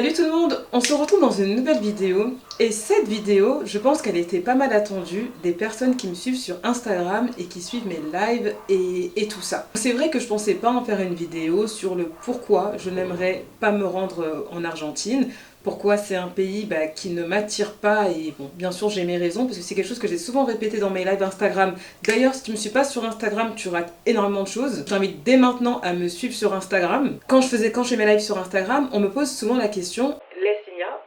Salut tout le monde, on se retrouve dans une nouvelle vidéo et cette vidéo, je pense qu'elle était pas mal attendue des personnes qui me suivent sur Instagram et qui suivent mes lives et tout ça. C'est vrai que je pensais pas en faire une vidéo sur le pourquoi je n'aimerais pas me rendre en Argentine. Pourquoi c'est un pays qui ne m'attire pas et bon, bien sûr j'ai mes raisons parce que c'est quelque chose que j'ai souvent répété dans mes lives Instagram. D'ailleurs si tu me suis pas sur Instagram tu rates énormément de choses. Je t'invite dès maintenant à me suivre sur Instagram. Quand je fais mes lives sur Instagram, on me pose souvent la question: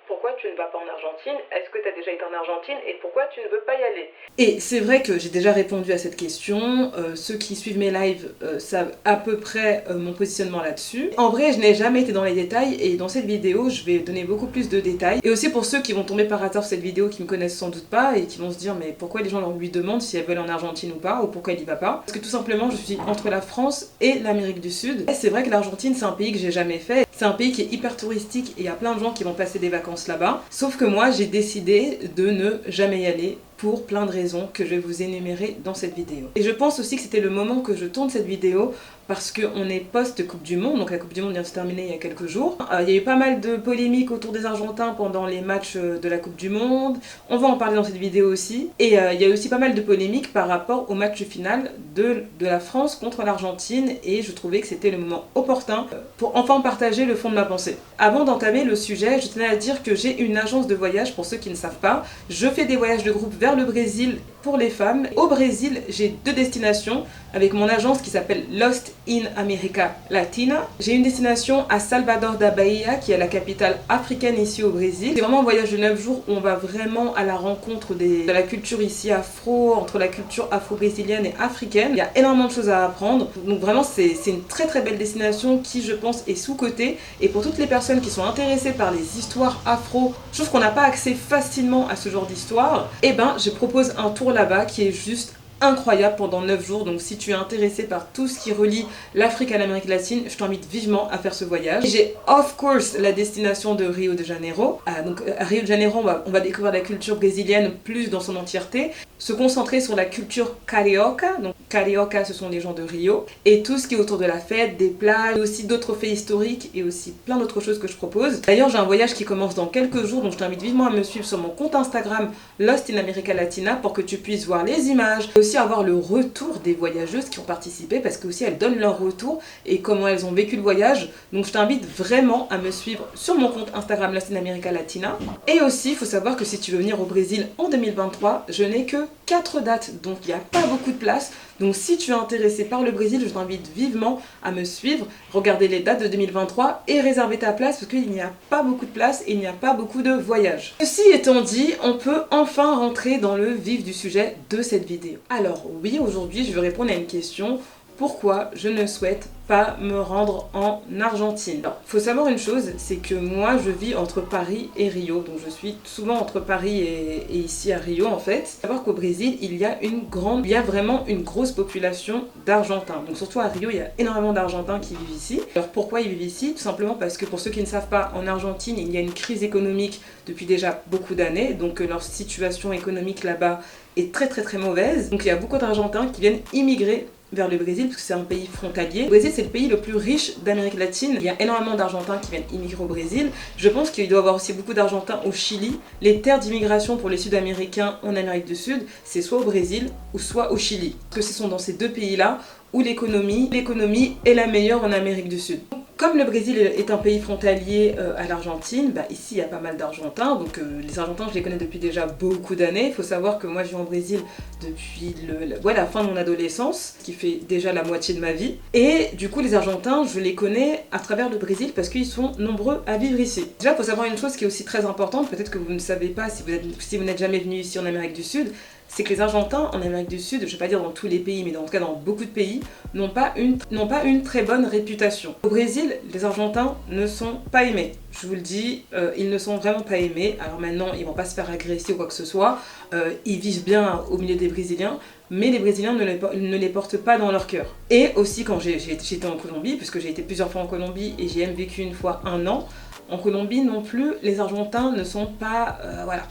pourquoi tu ne vas pas en Argentine? Est-ce que tu as déjà été en Argentine et pourquoi tu ne veux pas y aller? Et c'est vrai que j'ai déjà répondu à cette question. Ceux qui suivent mes lives savent à peu près mon positionnement là-dessus. En vrai, je n'ai jamais été dans les détails et dans cette vidéo, je vais donner beaucoup plus de détails. Et aussi pour ceux qui vont tomber par hasard sur cette vidéo, qui me connaissent sans doute pas et qui vont se dire mais pourquoi les gens lui demandent si elle veut aller en Argentine ou pas, ou pourquoi elle y va pas. Parce que tout simplement, je suis entre la France et l'Amérique du Sud. Et c'est vrai que l'Argentine, c'est un pays que j'ai jamais fait. C'est un pays qui est hyper touristique et il y a plein de gens qui vont passer des vacances là-bas. Sauf que moi, j'ai décidé de ne jamais y aller pour plein de raisons que je vais vous énumérer dans cette vidéo. Et je pense aussi que c'était le moment que je tourne cette vidéo parce qu'on est post-Coupe du Monde, donc la Coupe du Monde vient de se terminer il y a quelques jours. Il y a eu pas mal de polémiques autour des Argentins pendant les matchs de la Coupe du Monde. On va en parler dans cette vidéo aussi. Et il y a eu aussi pas mal de polémiques par rapport au match final de la France contre l'Argentine et je trouvais que c'était le moment opportun pour enfin partager le fond de ma pensée. Avant d'entamer le sujet, je tenais à dire que j'ai une agence de voyage pour ceux qui ne savent pas. Je fais des voyages de groupe vers le Brésil pour les femmes. Au Brésil, j'ai 2 destinations avec mon agence qui s'appelle Lost in America Latina. J'ai une destination à Salvador da Bahia qui est la capitale africaine ici au Brésil. C'est vraiment un voyage de 9 jours où on va vraiment à la rencontre de la culture ici afro, entre la culture afro-brésilienne et africaine. Il y a énormément de choses à apprendre. Donc vraiment c'est une très très belle destination qui je pense est sous-cotée. Et pour toutes les personnes qui sont intéressées par les histoires afro, je trouve qu'on n'a pas accès facilement à ce genre d'histoire, et je propose un tour là-bas qui est juste incroyable pendant 9 jours. Donc si tu es intéressé par tout ce qui relie l'Afrique à l'Amérique latine, je t'invite vivement à faire ce voyage. J'ai of course la destination de Rio de Janeiro. Donc à Rio de Janeiro, on va découvrir la culture brésilienne plus dans son entièreté, se concentrer sur la culture carioca. Donc carioca, ce sont les gens de Rio, et tout ce qui est autour de la fête, des plages, aussi d'autres faits historiques et aussi plein d'autres choses que je propose. D'ailleurs j'ai un voyage qui commence dans quelques jours, donc je t'invite vivement à me suivre sur mon compte Instagram Lost in America Latina pour que tu puisses voir les images, aussi avoir le retour des voyageuses qui ont participé parce que aussi elles donnent leur retour et comment elles ont vécu le voyage. Donc je t'invite vraiment à me suivre sur mon compte Instagram Lost in America Latina. Et aussi il faut savoir que si tu veux venir au Brésil en 2023, je n'ai que 4 dates, donc il n'y a pas beaucoup de place. Donc si tu es intéressé par le Brésil, je t'invite vivement à me suivre, regarder les dates de 2023 et réserver ta place parce qu'il n'y a pas beaucoup de place et il n'y a pas beaucoup de voyages. Ceci étant dit, on peut enfin rentrer dans le vif du sujet de cette vidéo. Alors oui, aujourd'hui je vais répondre à une question: pourquoi je ne souhaite pas me rendre en Argentine? Alors, faut savoir une chose, c'est que moi je vis entre Paris et Rio, donc je suis souvent entre Paris et ici à Rio en fait. Faut savoir qu'au Brésil, il y a vraiment une grosse population d'Argentins. Donc surtout à Rio, il y a énormément d'Argentins qui vivent ici. Alors pourquoi ils vivent ici? Tout simplement parce que pour ceux qui ne savent pas, en Argentine, il y a une crise économique depuis déjà beaucoup d'années, donc leur situation économique là-bas est très très très mauvaise. Donc il y a beaucoup d'Argentins qui viennent immigrer vers le Brésil parce que c'est un pays frontalier. Le Brésil c'est le pays le plus riche d'Amérique latine. Il y a énormément d'Argentins qui viennent immigrer au Brésil. Je pense qu'il doit y avoir aussi beaucoup d'Argentins au Chili. Les terres d'immigration pour les Sud-Américains en Amérique du Sud, c'est soit au Brésil ou soit au Chili. Parce que ce sont dans ces 2 pays-là où l'économie est la meilleure en Amérique du Sud. Comme le Brésil est un pays frontalier à l'Argentine, ici il y a pas mal d'Argentins, donc les Argentins je les connais depuis déjà beaucoup d'années. Il faut savoir que moi je vis en Brésil depuis la fin de mon adolescence, ce qui fait déjà la moitié de ma vie. Et du coup les Argentins je les connais à travers le Brésil parce qu'ils sont nombreux à vivre ici. Déjà il faut savoir une chose qui est aussi très importante, peut-être que vous ne savez pas si vous n'êtes jamais venu ici en Amérique du Sud, c'est que les Argentins en Amérique du Sud, je ne vais pas dire dans tous les pays, mais en tout cas dans beaucoup de pays, n'ont pas une très bonne réputation. Au Brésil, les Argentins ne sont pas aimés. Je vous le dis, ils ne sont vraiment pas aimés. Alors maintenant, ils ne vont pas se faire agresser ou quoi que ce soit. Ils vivent bien au milieu des Brésiliens, mais les Brésiliens ne les portent pas dans leur cœur. Et aussi quand j'étais en Colombie, puisque j'ai été plusieurs fois en Colombie et j'ai même vécu une fois 1 an, en Colombie non plus, les Argentins ne sont pas,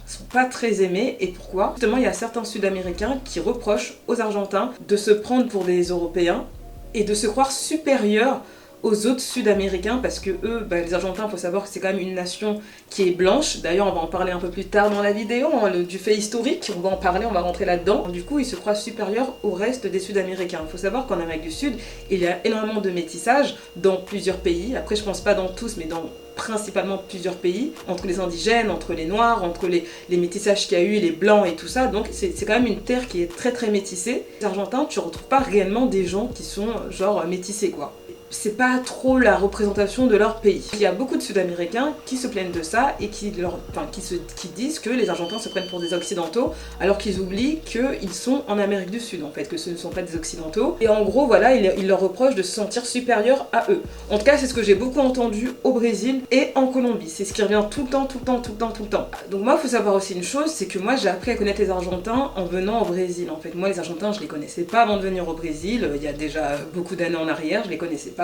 sont pas très aimés. Et pourquoi? Justement, il y a certains Sud-Américains qui reprochent aux Argentins de se prendre pour des Européens et de se croire supérieurs aux autres Sud-Américains, parce que eux, les Argentins, il faut savoir que c'est quand même une nation qui est blanche. D'ailleurs, on va en parler un peu plus tard dans la vidéo, hein, du fait historique, on va en parler, on va rentrer là-dedans. Du coup, ils se croient supérieurs au reste des Sud-Américains. Il faut savoir qu'en Amérique du Sud, il y a énormément de métissage dans plusieurs pays. Après, je pense pas dans tous, mais dans principalement plusieurs pays, entre les indigènes, entre les noirs, entre les métissages qu'il y a eu, les blancs et tout ça. Donc c'est quand même une terre qui est très très métissée. Les Argentins, tu retrouves pas réellement des gens qui sont genre métissés quoi. C'est pas trop la représentation de leur pays. Il y a beaucoup de Sud-Américains qui se plaignent de ça et qui disent que les Argentins se prennent pour des Occidentaux alors qu'ils oublient qu'ils sont en Amérique du Sud en fait, que ce ne sont pas des Occidentaux. Et en gros voilà, ils leur reprochent de se sentir supérieurs à eux. En tout cas c'est ce que j'ai beaucoup entendu au Brésil et en Colombie. C'est ce qui revient tout le temps. Donc moi il faut savoir aussi une chose, c'est que moi j'ai appris à connaître les Argentins en venant au Brésil en fait. Moi les Argentins je les connaissais pas avant de venir au Brésil, il y a déjà beaucoup d'années en arrière, je les connaissais pas.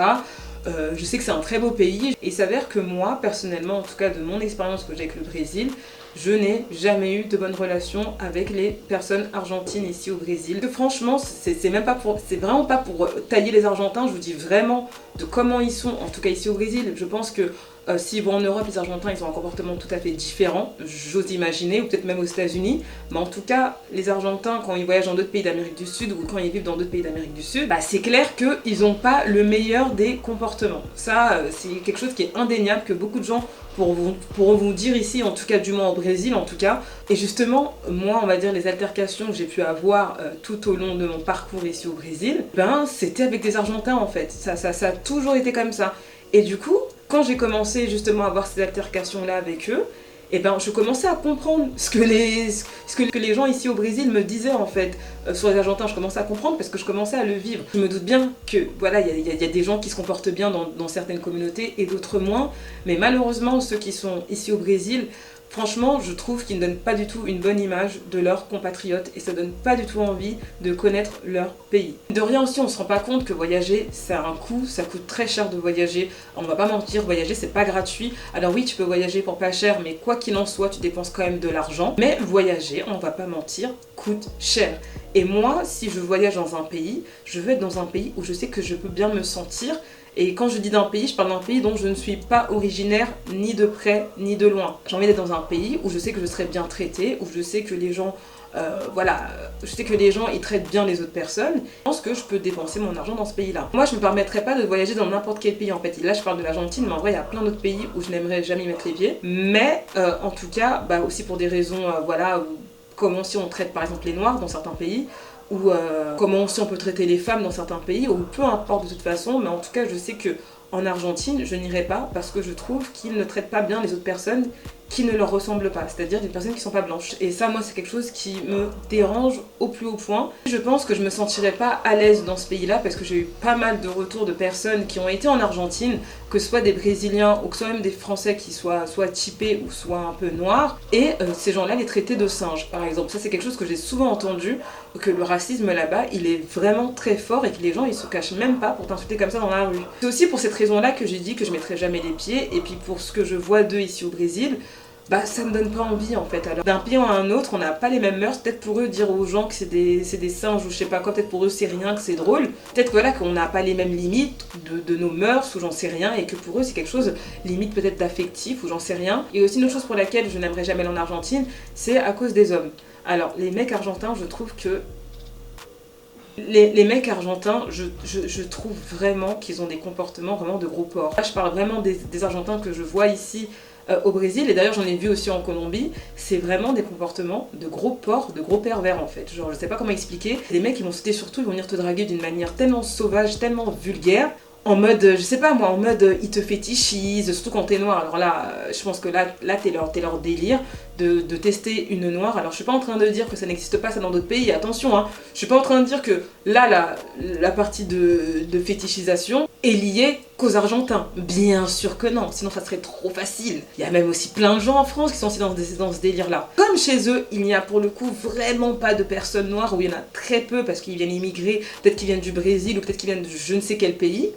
Je sais que c'est un très beau pays et il s'avère que moi, personnellement, en tout cas de mon expérience que j'ai avec le Brésil, je n'ai jamais eu de bonnes relations avec les personnes argentines ici au Brésil. Franchement, c'est vraiment pas pour tailler les Argentins, je vous dis vraiment de comment ils sont, en tout cas ici au Brésil. Je pense que s'ils vont en Europe, les Argentins, ils ont un comportement tout à fait différent, j'ose imaginer, ou peut-être même aux États-Unis. Mais en tout cas, les Argentins, quand ils voyagent dans d'autres pays d'Amérique du Sud ou quand ils vivent dans d'autres pays d'Amérique du Sud, c'est clair qu'ils n'ont pas le meilleur des comportements. Ça, c'est quelque chose qui est indéniable, que beaucoup de gens pourront vous dire ici, en tout cas du moins au Brésil en tout cas. Et justement, moi, on va dire les altercations que j'ai pu avoir tout au long de mon parcours ici au Brésil, c'était avec des Argentins en fait. Ça a toujours été comme ça. Et du coup, quand j'ai commencé justement à avoir ces altercations-là avec eux, je commençais à comprendre ce que les gens ici au Brésil me disaient en fait sur les Argentins. Je commençais à comprendre parce que je commençais à le vivre. Je me doute bien que voilà, il y a des gens qui se comportent bien dans certaines communautés et d'autres moins, mais malheureusement ceux qui sont ici au Brésil, franchement, je trouve qu'ils ne donnent pas du tout une bonne image de leurs compatriotes et ça donne pas du tout envie de connaître leur pays. De rien aussi, on se rend pas compte que voyager, ça a un coût, ça coûte très cher de voyager. On va pas mentir, voyager c'est pas gratuit. Alors oui, tu peux voyager pour pas cher, mais quoi qu'il en soit, tu dépenses quand même de l'argent. Mais voyager, on va pas mentir, coûte cher. Et moi, si je voyage dans un pays, je veux être dans un pays où je sais que je peux bien me sentir. Et quand je dis d'un pays, je parle d'un pays dont je ne suis pas originaire ni de près ni de loin. J'ai envie d'être dans un pays où je sais que je serai bien traitée, où je sais que les gens, je sais que les gens ils traitent bien les autres personnes. Je pense que je peux dépenser mon argent dans ce pays-là. Moi, je me permettrais pas de voyager dans n'importe quel pays en fait. Et là, je parle de l'Argentine, mais en vrai, il y a plein d'autres pays où je n'aimerais jamais y mettre les pieds. Mais en tout cas, aussi pour des raisons, comment si on traite par exemple les Noirs dans certains pays, ou comment aussi on peut traiter les femmes dans certains pays, ou peu importe de toute façon, mais en tout cas je sais que en Argentine je n'irai pas parce que je trouve qu'ils ne traitent pas bien les autres personnes qui ne leur ressemblent pas, c'est-à-dire des personnes qui sont pas blanches. Et ça, moi, c'est quelque chose qui me dérange au plus haut point. Je pense que je me sentirais pas à l'aise dans ce pays-là parce que j'ai eu pas mal de retours de personnes qui ont été en Argentine, que ce soit des Brésiliens ou que ce soit même des Français qui soient soit typés ou soit un peu noirs, et ces gens-là les traitaient de singes, par exemple. Ça, c'est quelque chose que j'ai souvent entendu, que le racisme là-bas, il est vraiment très fort et que les gens, ils se cachent même pas pour t'insulter comme ça dans la rue. C'est aussi pour cette raison-là que j'ai dit que je mettrais jamais les pieds, et puis pour ce que je vois d'eux ici au Brésil, ça me donne pas envie en fait. Alors d'un pays à un autre, on n'a pas les mêmes mœurs. Peut-être pour eux dire aux gens que c'est des singes ou je sais pas quoi, peut-être pour eux c'est rien, que c'est drôle. Peut-être qu'on n'a pas les mêmes limites de nos mœurs ou j'en sais rien, et que pour eux c'est quelque chose limite peut-être d'affectif ou j'en sais rien. Et aussi une autre chose pour laquelle je n'aimerais jamais aller en Argentine, c'est à cause des hommes. Alors les mecs argentins, je trouve que les mecs argentins, je trouve vraiment qu'ils ont des comportements vraiment de gros porcs. Là, je parle vraiment des Argentins que je vois ici au Brésil, et d'ailleurs j'en ai vu aussi en Colombie. C'est vraiment des comportements de gros porcs, de gros pervers en fait. Genre je sais pas comment expliquer. Les mecs ils vont sauter sur tout, ils vont venir te draguer d'une manière tellement sauvage, tellement vulgaire. En mode, je sais pas moi, en mode ils te fétichisent, surtout quand t'es noir. Alors là, je pense que là t'es leur délire de tester une noire. Alors je suis pas en train de dire que ça n'existe pas ça dans d'autres pays, attention hein. Je suis pas en train de dire que là la partie de fétichisation est liée qu'aux Argentins. Bien sûr que non, sinon ça serait trop facile. Il y a même aussi plein de gens en France qui sont aussi dans ce délire là. Comme chez eux, il n'y a pour le coup vraiment pas de personnes noires, ou il y en a très peu parce qu'ils viennent immigrer, peut-être qu'ils viennent du Brésil ou peut-être qu'ils viennent de je ne sais quel pays.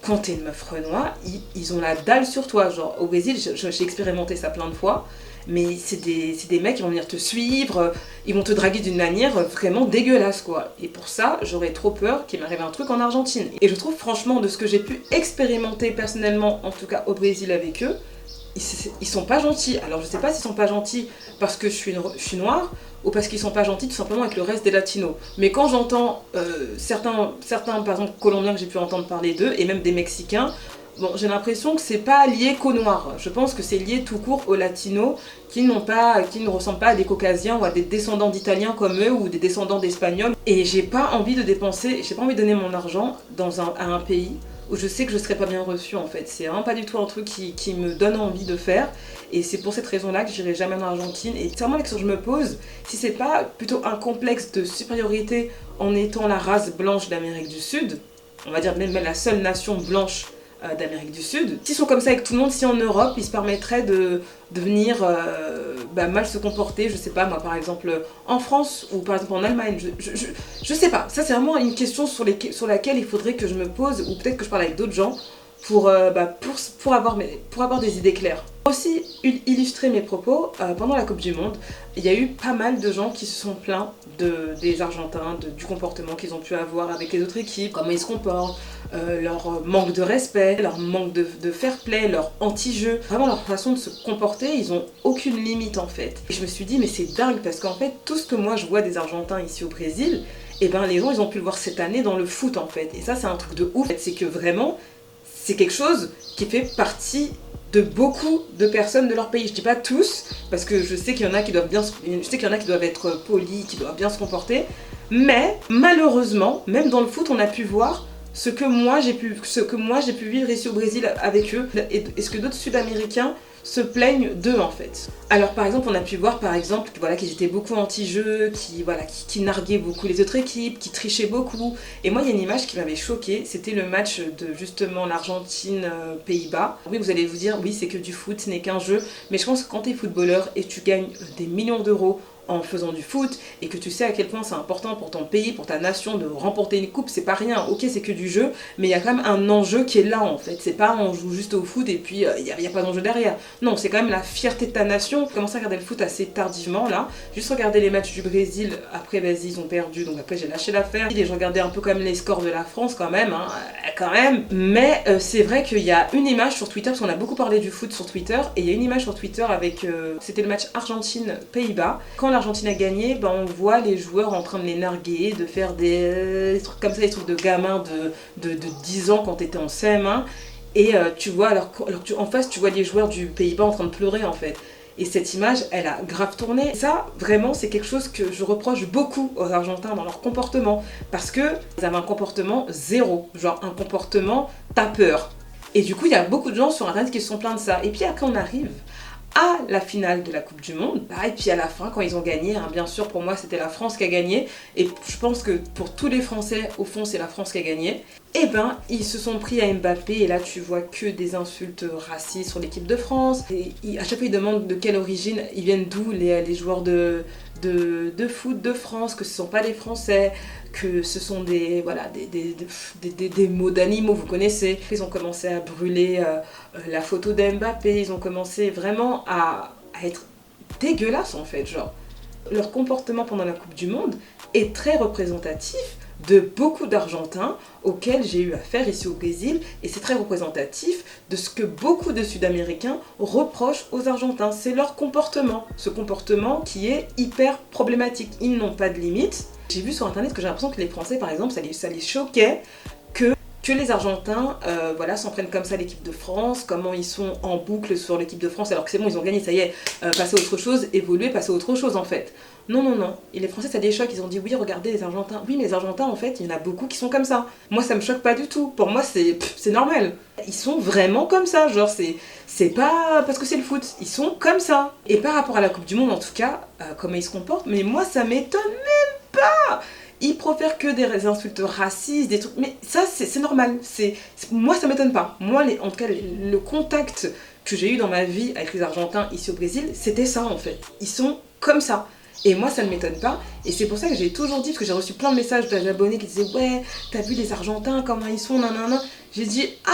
quand t'es une meuf renois, ils ont la dalle sur toi. Genre, au Brésil, j'ai expérimenté ça plein de fois, mais c'est des mecs qui vont venir te suivre, ils vont te draguer d'une manière vraiment dégueulasse, quoi. Et pour ça, j'aurais trop peur qu'il m'arrive un truc en Argentine. Et je trouve, franchement, de ce que j'ai pu expérimenter personnellement, en tout cas au Brésil avec eux, ils sont pas gentils. Alors, je sais pas s'ils sont pas gentils parce que je suis noire, ou parce qu'ils sont pas gentils tout simplement avec le reste des latinos. Mais quand j'entends certains, par exemple, Colombiens que j'ai pu entendre parler d'eux, et même des Mexicains, bon, j'ai l'impression que c'est pas lié qu'aux Noirs. Je pense que c'est lié tout court aux Latinos qui ne ressemblent pas à des Caucasiens ou à des descendants d'Italiens comme eux ou des descendants d'Espagnols. Et j'ai pas envie de donner mon argent à un pays où je sais que je serai pas bien reçue en fait. C'est vraiment pas du tout un truc qui me donne envie de faire. Et c'est pour cette raison-là que j'irai jamais en Argentine. Et c'est vraiment la question que je me pose, si c'est pas plutôt un complexe de supériorité en étant la race blanche d'Amérique du Sud, on va dire même la seule nation blanche d'Amérique du Sud. S'ils sont comme ça avec tout le monde, si en Europe ils se permettraient de venir mal se comporter, je sais pas moi par exemple en France ou par exemple en Allemagne, je sais pas. Ça c'est vraiment une question sur laquelle il faudrait que je me pose ou peut-être que je parle avec d'autres gens pour avoir des idées claires. Pour aussi illustrer mes propos, pendant la Coupe du Monde, il y a eu pas mal de gens qui se sont plaints des Argentins, du comportement qu'ils ont pu avoir avec les autres équipes, comment ils se comportent, leur manque de respect, leur manque de fair play, leur anti-jeu, vraiment leur façon de se comporter, ils ont aucune limite en fait. Et je me suis dit mais c'est dingue parce qu'en fait tout ce que moi je vois des Argentins ici au Brésil, et ben les gens ils ont pu le voir cette année dans le foot en fait. Et ça c'est un truc de ouf, c'est que vraiment c'est quelque chose qui fait partie de beaucoup de personnes de leur pays. Je dis pas tous, parce que je sais qu'il y en a qui doivent être polis, qui doivent bien se comporter, mais malheureusement, même dans le foot, on a pu voir ce que moi j'ai pu vivre ici au Brésil avec eux, et ce que d'autres Sud-Américains se plaignent d'eux en fait. Alors par exemple on a pu voir qu'ils étaient beaucoup anti-jeu, qui narguaient beaucoup les autres équipes, qui trichaient beaucoup. Et moi il y a une image qui m'avait choquée, c'était le match de justement l'Argentine-Pays-Bas. Oui vous allez vous dire oui c'est que du foot, ce n'est qu'un jeu, mais je pense que quand tu es footballeur et tu gagnes des millions d'euros en faisant du foot et que tu sais à quel point c'est important pour ton pays, pour ta nation de remporter une coupe, c'est pas rien, ok c'est que du jeu, mais il y a quand même un enjeu qui est là en fait, c'est pas on joue juste au foot et puis il n'y a pas d'enjeu derrière, non c'est quand même la fierté de ta nation. J'ai commencé à regarder le foot assez tardivement là, juste regarder les matchs du Brésil, après vas-y ils ont perdu donc après j'ai lâché l'affaire, et j'ai regardé un peu quand même les scores de la France quand même, mais c'est vrai qu'il y a une image sur Twitter, parce qu'on a beaucoup parlé du foot sur Twitter, et il y a une image sur Twitter avec, c'était le match Argentine-Pays-Bas, quand l'Argentine a gagné, on voit les joueurs en train de les narguer, de faire des trucs comme ça, des trucs de gamins de 10 ans quand t'étais en CM1. Et tu vois, en face, tu vois les joueurs du Pays-Bas en train de pleurer en fait. Et cette image, elle a grave tourné. Ça, vraiment, c'est quelque chose que je reproche beaucoup aux Argentins dans leur comportement. Parce qu'ils avaient un comportement zéro. Genre un comportement t'as peur. Et du coup, il y a beaucoup de gens sur Internet qui se sont plaints de ça. Et puis après, on arrive à la finale de la Coupe du Monde, et puis à la fin quand ils ont gagné, bien sûr pour moi c'était la France qui a gagné, et je pense que pour tous les Français au fond c'est la France qui a gagné, et ils se sont pris à Mbappé, et là tu vois que des insultes racistes sur l'équipe de France, et à chaque fois ils demandent de quelle origine, ils viennent d'où les joueurs de foot de France, que ce sont pas des Français, que ce sont des mots d'animaux, vous connaissez. Ils ont commencé à brûler la photo d'Mbappé, ils ont commencé vraiment à être dégueulasses en fait, genre. Leur comportement pendant la Coupe du Monde est très représentatif de beaucoup d'Argentins auxquels j'ai eu affaire ici au Brésil, et c'est très représentatif de ce que beaucoup de Sud-Américains reprochent aux Argentins. C'est leur comportement, ce comportement qui est hyper problématique. Ils n'ont pas de limite. J'ai vu sur internet que j'ai l'impression que les Français par exemple ça les choquait que les Argentins s'en prennent comme ça à l'équipe de France, comment ils sont en boucle sur l'équipe de France alors que c'est bon ils ont gagné, ça y est, passer à autre chose, évoluer, passer à autre chose en fait. Non. Et les Français ça des chocs, ils ont dit oui regardez les Argentins. Oui mais les Argentins en fait il y en a beaucoup qui sont comme ça. Moi ça me choque pas du tout, pour moi c'est normal. Ils sont vraiment comme ça, genre c'est pas parce que c'est le foot, ils sont comme ça. Et par rapport à la Coupe du Monde en tout cas, comment ils se comportent, mais moi ça m'étonne même pas. Ils profèrent que des insultes racistes, des trucs, mais ça c'est normal, moi ça m'étonne pas. Moi en tout cas le contact que j'ai eu dans ma vie avec les Argentins ici au Brésil, c'était ça en fait. Ils sont comme ça. Et moi, ça ne m'étonne pas. Et c'est pour ça que j'ai toujours dit, parce que j'ai reçu plein de messages d'abonnés qui disaient ouais, t'as vu les Argentins, comment ils sont, nanana. J'ai dit ah,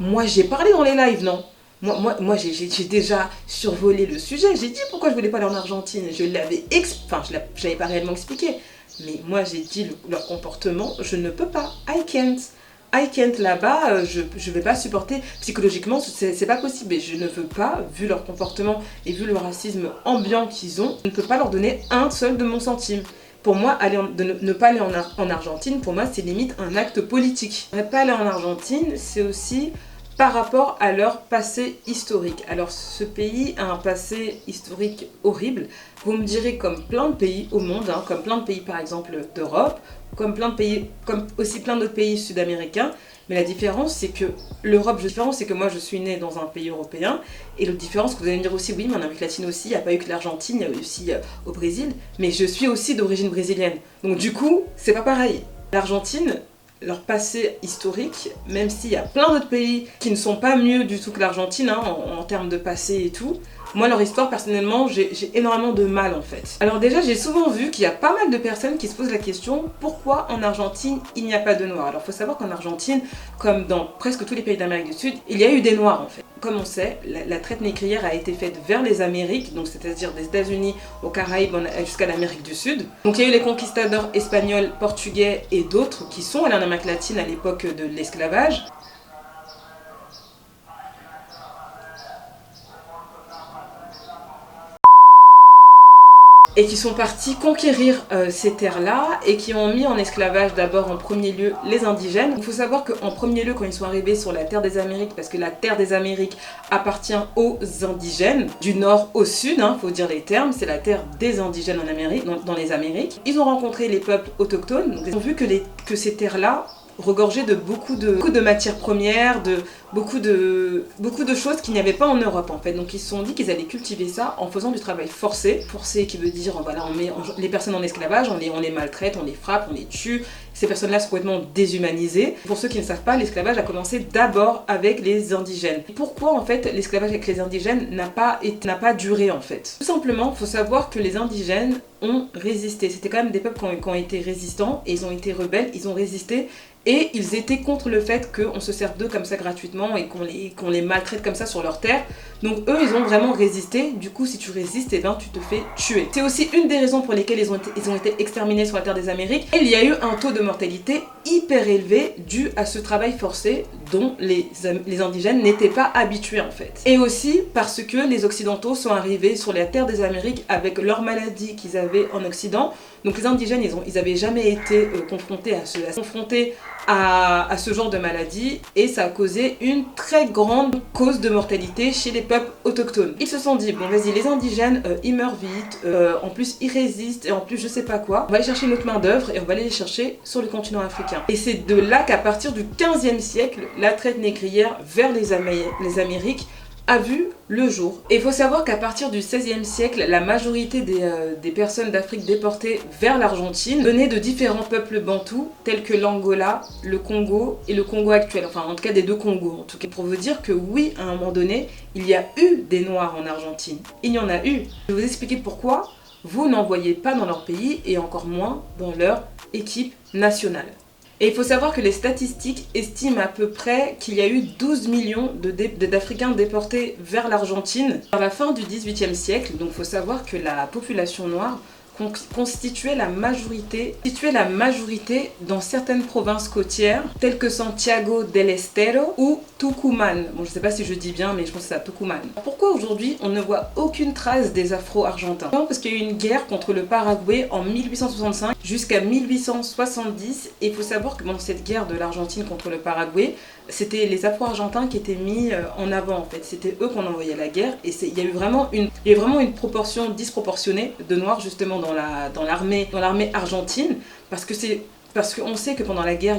moi j'ai parlé dans les lives, non? Moi j'ai déjà survolé le sujet. J'ai dit pourquoi je voulais pas aller en Argentine. Je l'avais je l'avais pas réellement expliqué. Mais moi j'ai dit leur comportement, je ne peux pas. I can't là-bas, je vais pas supporter psychologiquement, c'est pas possible. Et je ne veux pas, vu leur comportement et vu le racisme ambiant qu'ils ont, je ne peux pas leur donner un seul de mon centime. Pour moi, ne pas aller en Argentine, pour moi, c'est limite un acte politique. Ne pas aller en Argentine, c'est aussi par rapport à leur passé historique. Alors, ce pays a un passé historique horrible. Vous me direz, comme plein de pays au monde, hein, comme plein de pays par exemple d'Europe, comme aussi plein d'autres pays sud-américains. Mais la différence, c'est que moi je suis née dans un pays européen. Et l'autre différence, que vous allez me dire aussi, oui, mais en Amérique latine aussi, il n'y a pas eu que l'Argentine, il y a eu aussi au Brésil. Mais je suis aussi d'origine brésilienne. Donc du coup, c'est pas pareil. L'Argentine, leur passé historique, même s'il y a plein d'autres pays qui ne sont pas mieux du tout que l'Argentine, hein, en termes de passé et tout, moi leur histoire personnellement j'ai énormément de mal en fait. Alors déjà j'ai souvent vu qu'il y a pas mal de personnes qui se posent la question pourquoi en Argentine il n'y a pas de noirs. Alors il faut savoir qu'en Argentine, comme dans presque tous les pays d'Amérique du Sud, il y a eu des noirs en fait. Comme on sait, la traite négrière a été faite vers les Amériques, donc c'est-à-dire des États-Unis aux Caraïbes jusqu'à l'Amérique du Sud. Donc il y a eu les conquistadors espagnols, portugais et d'autres qui sont allés en Amérique latine à l'époque de l'esclavage. Et qui sont partis conquérir ces terres-là et qui ont mis en esclavage d'abord en premier lieu les indigènes. Il faut savoir qu'en premier lieu, quand ils sont arrivés sur la terre des Amériques, parce que la terre des Amériques appartient aux indigènes, du nord au sud, hein, faut dire les termes, c'est la terre des indigènes en Amérique, dans les Amériques. Ils ont rencontré les peuples autochtones, donc ils ont vu que ces terres-là regorgeaient de beaucoup de matières premières, de beaucoup de choses qu'il n'y avait pas en Europe en fait. Donc ils se sont dit qu'ils allaient cultiver ça en faisant du travail forcé. Forcé qui veut dire, voilà, on met les personnes en esclavage, on les maltraite, on les frappe, on les tue. Ces personnes-là sont complètement déshumanisées. Pour ceux qui ne savent pas, l'esclavage a commencé d'abord avec les indigènes. Pourquoi en fait l'esclavage avec les indigènes n'a pas duré en fait? Tout simplement, il faut savoir que les indigènes ont résisté. C'était quand même des peuples qui ont été résistants et ils ont été rebelles, ils ont résisté. Et ils étaient contre le fait qu'on se serve d'eux comme ça gratuitement et qu'on les maltraite comme ça sur leur terre. Donc eux, ils ont vraiment résisté. Du coup, si tu résistes, eh ben, tu te fais tuer. C'est aussi une des raisons pour lesquelles ils ont été exterminés sur la terre des Amériques. Et il y a eu un taux de mortalité hyper élevé dû à ce travail forcé dont les indigènes n'étaient pas habitués en fait. Et aussi parce que les Occidentaux sont arrivés sur la terre des Amériques avec leurs maladies qu'ils avaient en Occident. Donc les indigènes, ils n'avaient jamais été confrontés à ce genre de maladie et ça a causé une très grande cause de mortalité chez les peuples autochtones. Ils se sont dit, bon vas-y, les indigènes, ils meurent vite, en plus ils résistent et en plus je sais pas quoi, on va aller chercher notre main d'œuvre et on va aller les chercher sur le continent africain. Et c'est de là qu'à partir du 15e siècle, la traite négrière vers les Amériques a vu le jour. Et il faut savoir qu'à partir du XVIe siècle, la majorité des personnes d'Afrique déportées vers l'Argentine venaient de différents peuples bantous, tels que l'Angola, le Congo et le Congo actuel. Enfin, en tout cas des deux Congos. En tout cas, pour vous dire que oui, à un moment donné, il y a eu des Noirs en Argentine. Il y en a eu. Je vais vous expliquer pourquoi vous n'en voyez pas dans leur pays et encore moins dans leur équipe nationale. Et il faut savoir que les statistiques estiment à peu près qu'il y a eu 12 millions d'Africains déportés vers l'Argentine à la fin du XVIIIe siècle. Donc il faut savoir que la population noire constituait la majorité dans certaines provinces côtières telles que Santiago del Estero ou Tucumán. Bon, je sais pas si je dis bien, mais je pense que c'est à Tucumán. Pourquoi aujourd'hui on ne voit aucune trace des Afro-Argentins? Parce qu'il y a eu une guerre contre le Paraguay en 1865 jusqu'à 1870 et il faut savoir que dans cette guerre de l'Argentine contre le Paraguay, c'était les Afro-Argentins qui étaient mis en avant en fait. C'était eux qu'on envoyait à la guerre et il y a eu vraiment une proportion disproportionnée de noirs justement dans l'armée argentine parce que c'est parce qu'on sait que pendant la guerre,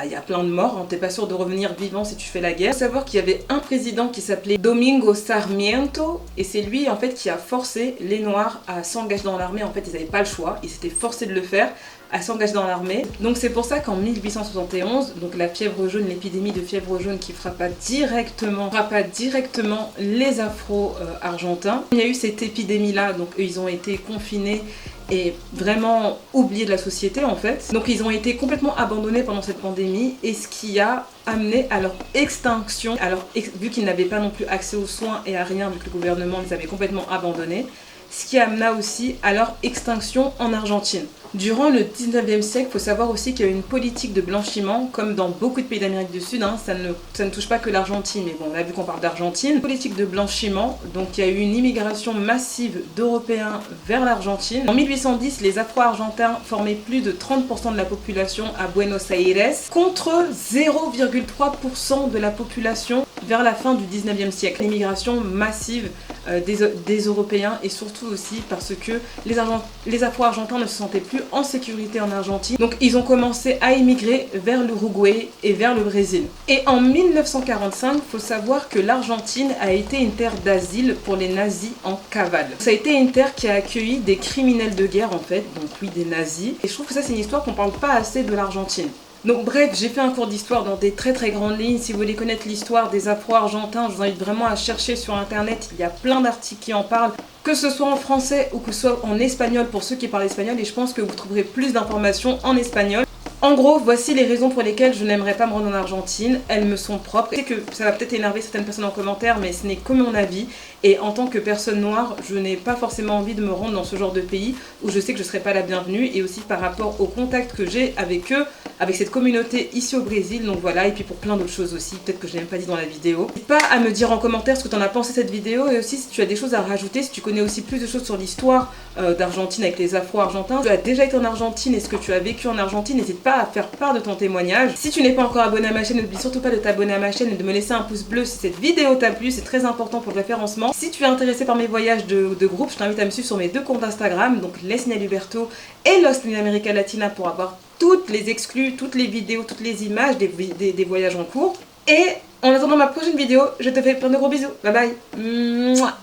il y a plein de morts, hein. T'es pas sûr de revenir vivant si tu fais la guerre. Il faut savoir qu'il y avait un président qui s'appelait Domingo Sarmiento, et c'est lui en fait qui a forcé les Noirs à s'engager dans l'armée. En fait, ils n'avaient pas le choix, ils s'étaient forcés de le faire, à s'engager dans l'armée. Donc c'est pour ça qu'en 1871, donc la fièvre jaune, l'épidémie de fièvre jaune qui frappa directement les Afro-Argentins. Il y a eu cette épidémie-là, donc eux, ils ont été confinés et vraiment oubliés de la société en fait. Donc ils ont été complètement abandonnés pendant cette pandémie, et ce qui a amené à leur extinction. Alors vu qu'ils n'avaient pas non plus accès aux soins et à rien, vu que le gouvernement les avait complètement abandonnés, ce qui amena aussi à leur extinction en Argentine. Durant le 19e siècle, il faut savoir aussi qu'il y a eu une politique de blanchiment, comme dans beaucoup de pays d'Amérique du Sud, hein, ça ne touche pas que l'Argentine, mais bon, on a vu qu'on parle d'Argentine. Politique de blanchiment, donc il y a eu une immigration massive d'Européens vers l'Argentine. En 1810, les Afro-Argentins formaient plus de 30% de la population à Buenos Aires, contre 0,3% de la population vers la fin du 19e siècle. L'immigration massive des Européens, et surtout aussi parce que les Afro-Argentins ne se sentaient plus en sécurité en Argentine. Donc ils ont commencé à émigrer vers l'Uruguay et vers le Brésil. Et en 1945, il faut savoir que l'Argentine a été une terre d'asile pour les nazis en cavale. Ça a été une terre qui a accueilli des criminels de guerre en fait, donc oui, des nazis. Et je trouve que ça c'est une histoire qu'on parle pas assez de l'Argentine. Donc bref, j'ai fait un cours d'histoire dans des très grandes lignes. Si vous voulez connaître l'histoire des Afro-Argentins, je vous invite vraiment à chercher sur internet. Il y a plein d'articles qui en parlent, que ce soit en français ou que ce soit en espagnol pour ceux qui parlent espagnol, et je pense que vous trouverez plus d'informations en espagnol. En gros, voici les raisons pour lesquelles je n'aimerais pas me rendre en Argentine. Elles me sont propres. Je sais que ça va peut-être énerver certaines personnes en commentaire, mais ce n'est que mon avis. Et en tant que personne noire, je n'ai pas forcément envie de me rendre dans ce genre de pays où je sais que je ne serai pas la bienvenue. Et aussi par rapport au contact que j'ai avec eux, avec cette communauté ici au Brésil. Donc voilà, et puis pour plein d'autres choses aussi, peut-être que je n'ai même pas dit dans la vidéo. N'hésite pas à me dire en commentaire ce que tu en as pensé de cette vidéo, et aussi si tu as des choses à rajouter, si tu connais aussi plus de choses sur l'histoire d'Argentine avec les Afro-Argentins. Si tu as déjà été en Argentine et ce que tu as vécu en Argentine, n'hésite pas à faire part de ton témoignage. Si tu n'es pas encore abonné à ma chaîne, n'oublie surtout pas de t'abonner à ma chaîne et de me laisser un pouce bleu si cette vidéo t'a plu, c'est très important pour le référencement. Si tu es intéressé par mes voyages de groupe, je t'invite à me suivre sur mes deux comptes Instagram, donc Lesnia Luberto et Lost in America Latina, pour avoir toutes les exclus, toutes les vidéos, toutes les images des voyages en cours. Et en attendant ma prochaine vidéo, je te fais plein de gros bisous. Bye bye. Mouah.